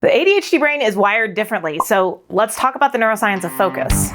The ADHD brain is wired differently, so let's talk about the neuroscience of focus.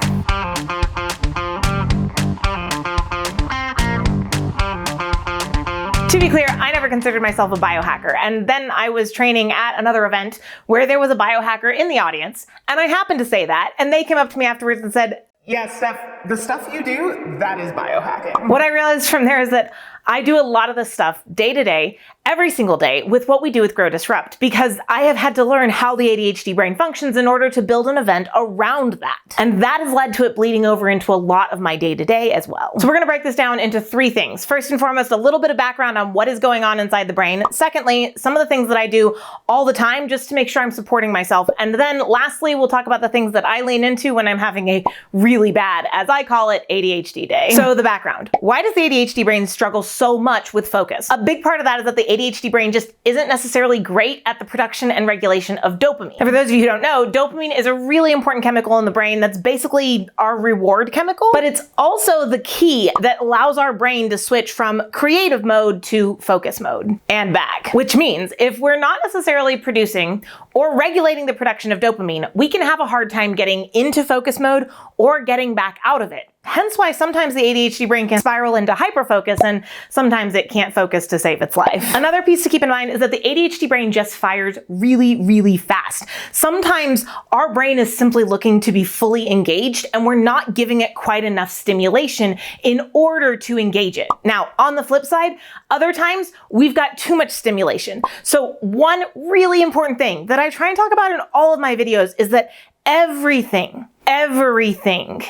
To be clear, I never considered myself a biohacker, and then I was training at another event where there was a biohacker in the audience, and I happened to say that, and they came up to me afterwards and said, "Yeah, Steph, the stuff you do, that is biohacking." What I realized from there is that I do a lot of this stuff day to day, every single day, with what we do with Grow Disrupt, because I have had to learn how the ADHD brain functions in order to build an event around that. And that has led to it bleeding over into a lot of my day to day as well. So we're gonna break this down into 3 things. First and foremost, a little bit of background on what is going on inside the brain. Secondly, some of the things that I do all the time just to make sure I'm supporting myself. And then lastly, we'll talk about the things that I lean into when I'm having a really bad, as I call it, ADHD day. So the background. Why does the ADHD brain struggle so much with focus? A big part of that is that the ADHD brain just isn't necessarily great at the production and regulation of dopamine. And for those of you who don't know, dopamine is a really important chemical in the brain that's basically our reward chemical, but it's also the key that allows our brain to switch from creative mode to focus mode and back. Which means if we're not necessarily producing or regulating the production of dopamine, we can have a hard time getting into focus mode or getting back out of it. Hence why sometimes the ADHD brain can spiral into hyperfocus and sometimes it can't focus to save its life. Another piece to keep in mind is that the ADHD brain just fires really, really fast. Sometimes our brain is simply looking to be fully engaged and we're not giving it quite enough stimulation in order to engage it. Now, on the flip side, other times we've got too much stimulation. So one really important thing that I try and talk about in all of my videos is that everything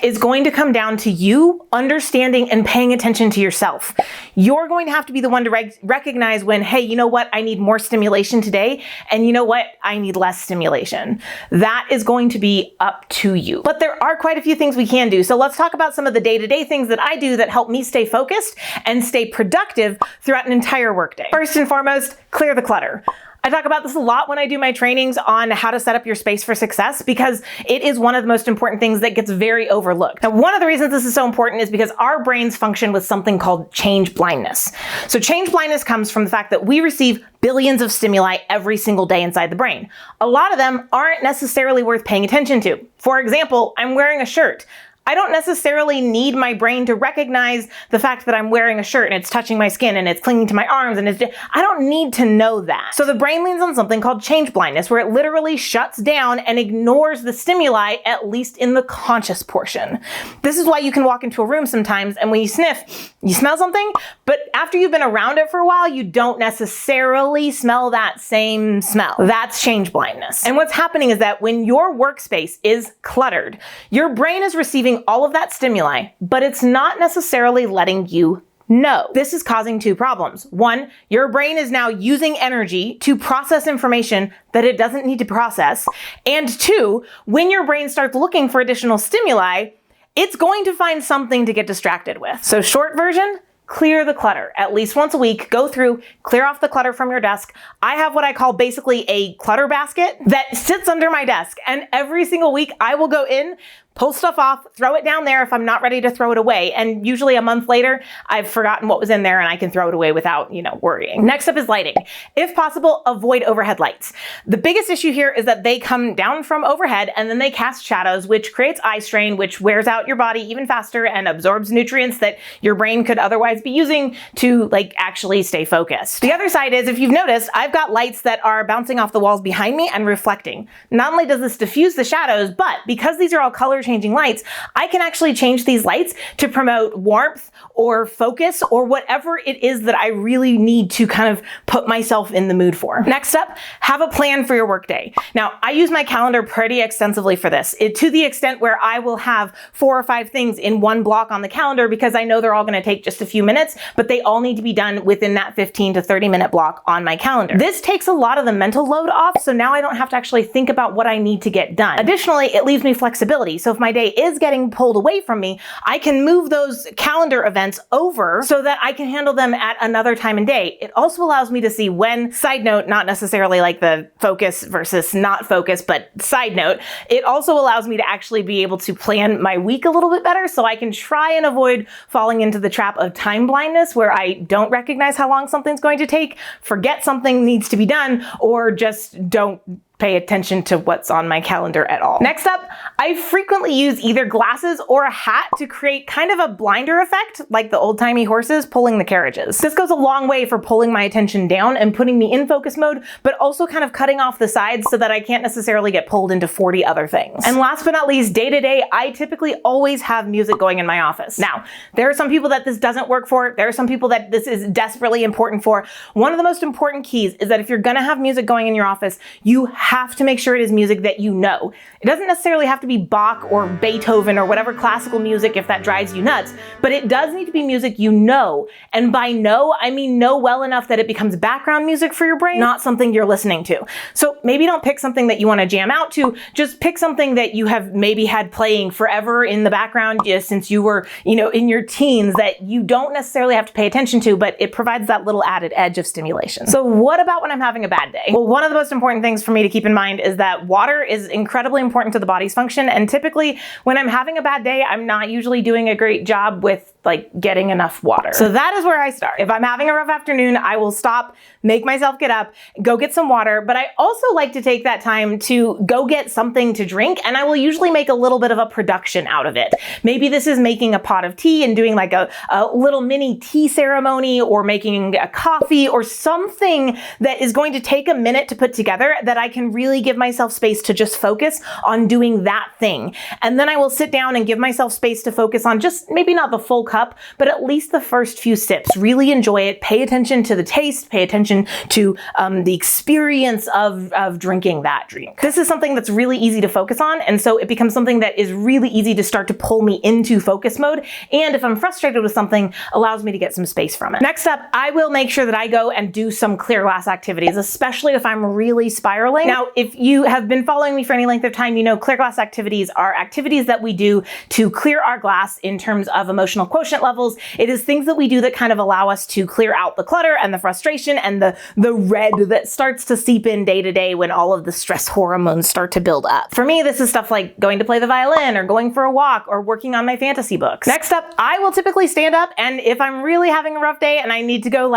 is going to come down to you understanding and paying attention to yourself. You're going to have to be the one to recognize when, hey, you know what? I need more stimulation today. And you know what? I need less stimulation. That is going to be up to you. But there are quite a few things we can do. So let's talk about some of the day-to-day things that I do that help me stay focused and stay productive throughout an entire workday. First and foremost, clear the clutter. I talk about this a lot when I do my trainings on how to set up your space for success because it is one of the most important things that gets very overlooked. Now, one of the reasons this is so important is because our brains function with something called change blindness. So change blindness comes from the fact that we receive billions of stimuli every single day inside the brain. A lot of them aren't necessarily worth paying attention to. For example, I'm wearing a shirt. I don't necessarily need my brain to recognize the fact that I'm wearing a shirt and it's touching my skin and it's clinging to my arms and I don't need to know that. So the brain leans on something called change blindness, where it literally shuts down and ignores the stimuli, at least in the conscious portion. This is why you can walk into a room sometimes and when you sniff, you smell something, but after you've been around it for a while, you don't necessarily smell that same smell. That's change blindness. And what's happening is that when your workspace is cluttered, your brain is receiving all of that stimuli, but it's not necessarily letting you know. This is causing 2 problems. 1, your brain is now using energy to process information that it doesn't need to process. And 2, when your brain starts looking for additional stimuli, it's going to find something to get distracted with. So short version, clear the clutter. At least once a week, go through, clear off the clutter from your desk. I have what I call basically a clutter basket that sits under my desk. And every single week I will go in, pull stuff off, throw it down there if I'm not ready to throw it away. And usually a month later, I've forgotten what was in there and I can throw it away without, worrying. Next up is lighting. If possible, avoid overhead lights. The biggest issue here is that they come down from overhead and then they cast shadows, which creates eye strain, which wears out your body even faster and absorbs nutrients that your brain could otherwise be using to actually stay focused. The other side is, if you've noticed, I've got lights that are bouncing off the walls behind me and reflecting. Not only does this diffuse the shadows, but because these are all color changing lights, I can actually change these lights to promote warmth or focus or whatever it is that I really need to kind of put myself in the mood for. Next up, have a plan for your workday. Now, I use my calendar pretty extensively for this, to the extent where I will have 4 or 5 things in one block on the calendar because I know they're all going to take just a few minutes, but they all need to be done within that 15 to 30 minute block on my calendar. This takes a lot of the mental load off, so now I don't have to actually think about what I need to get done. Additionally, it leaves me flexibility. So if my day is getting pulled away from me, I can move those calendar events over so that I can handle them at another time and day. It also allows me to see when, side note, not necessarily like the focus versus not focus, but side note, it also allows me to actually be able to plan my week a little bit better so I can try and avoid falling into the trap of time blindness where I don't recognize how long something's going to take, forget something needs to be done, or just don't pay attention to what's on my calendar at all. Next up, I frequently use either glasses or a hat to create kind of a blinder effect, like the old-timey horses pulling the carriages. This goes a long way for pulling my attention down and putting me in focus mode, but also kind of cutting off the sides so that I can't necessarily get pulled into 40 other things. And last but not least, day to day, I typically always have music going in my office. Now, there are some people that this doesn't work for. There are some people that this is desperately important for. One of the most important keys is that if you're gonna have music going in your office, you have to make sure it is music that you know. It doesn't necessarily have to be Bach or Beethoven or whatever classical music if that drives you nuts, but it does need to be music you know. And by know, I mean know well enough that it becomes background music for your brain, not something you're listening to. So maybe don't pick something that you want to jam out to, just pick something that you have maybe had playing forever in the background since you were, in your teens, that you don't necessarily have to pay attention to, but it provides that little added edge of stimulation. So what about when I'm having a bad day? Well, one of the most important things for me to keep in mind is that water is incredibly important to the body's function. And typically when I'm having a bad day, I'm not usually doing a great job with getting enough water. So that is where I start. If I'm having a rough afternoon, I will stop, make myself get up, go get some water. But I also like to take that time to go get something to drink, and I will usually make a little bit of a production out of it. Maybe this is making a pot of tea and doing like a little mini tea ceremony, or making a coffee, or something that is going to take a minute to put together that I can really give myself space to just focus on doing that thing. And then I will sit down and give myself space to focus on just maybe not the full cup, but at least the first few sips. Really enjoy it. Pay attention to the taste, pay attention to the experience of drinking that drink. This is something that's really easy to focus on, and so it becomes something that is really easy to start to pull me into focus mode, and if I'm frustrated with something, allows me to get some space from it. Next up, I will make sure that I go and do some clear glass activities, especially if I'm really spiraling. Now, if you have been following me for any length of time, you know clear glass activities are activities that we do to clear our glass in terms of emotional quotient levels. It is things that we do that kind of allow us to clear out the clutter and the frustration and the red that starts to seep in day to day when all of the stress hormones start to build up. For me, this is stuff like going to play the violin, or going for a walk, or working on my fantasy books. Next up, I will typically stand up, and if I'm really having a rough day and I need to go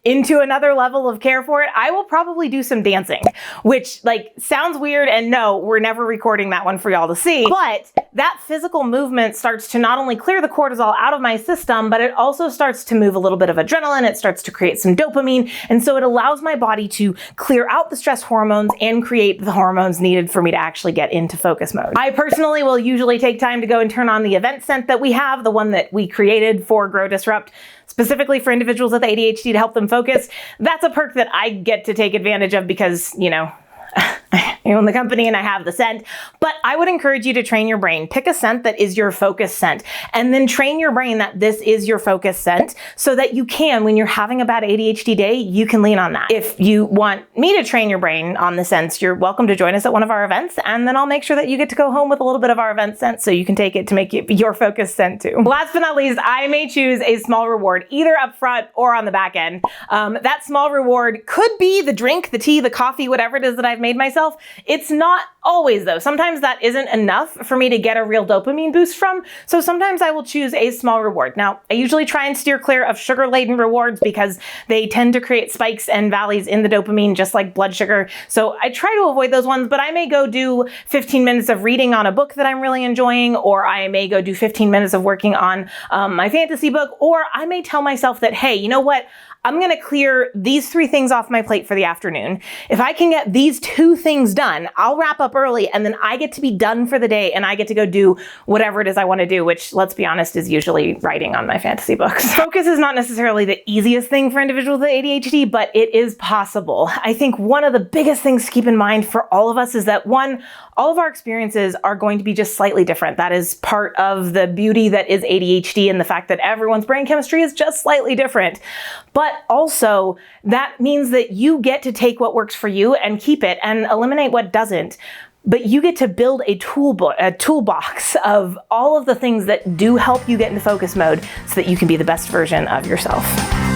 into another level of care for it, I will probably do some dancing, which sounds weird, and no, we're never recording that one for y'all to see, but that physical movement starts to not only clear the cortisol out of my system, but it also starts to move a little bit of adrenaline. It starts to create some dopamine. And so it allows my body to clear out the stress hormones and create the hormones needed for me to actually get into focus mode. I personally will usually take time to go and turn on the event scent that we have, the one that we created for Grow Disrupt, specifically for individuals with ADHD to help them focus. That's a perk that I get to take advantage of because, I own the company and I have the scent, but I would encourage you to train your brain. Pick a scent that is your focus scent, and then train your brain that this is your focus scent so that you can, when you're having a bad ADHD day, you can lean on that. If you want me to train your brain on the scents, you're welcome to join us at one of our events, and then I'll make sure that you get to go home with a little bit of our event scent so you can take it to make it your focus scent too. Last but not least, I may choose a small reward, either up front or on the back end. That small reward could be the drink, the tea, the coffee, whatever it is that I've made myself. It's not always though. Sometimes that isn't enough for me to get a real dopamine boost from. So sometimes I will choose a small reward. Now, I usually try and steer clear of sugar-laden rewards because they tend to create spikes and valleys in the dopamine, just like blood sugar. So I try to avoid those ones, but I may go do 15 minutes of reading on a book that I'm really enjoying, or I may go do 15 minutes of working on my fantasy book, or I may tell myself that, hey, you know what? I'm gonna clear these 3 things off my plate for the afternoon. If I can get these 2 things done, I'll wrap up early, and then I get to be done for the day, and I get to go do whatever it is I wanna do, which, let's be honest, is usually writing on my fantasy books. Focus is not necessarily the easiest thing for individuals with ADHD, but it is possible. I think one of the biggest things to keep in mind for all of us is that, one, all of our experiences are going to be just slightly different. That is part of the beauty that is ADHD, and the fact that everyone's brain chemistry is just slightly different. But also, that means that you get to take what works for you and keep it, and eliminate what doesn't. But you get to build a toolbox of all of the things that do help you get into focus mode so that you can be the best version of yourself.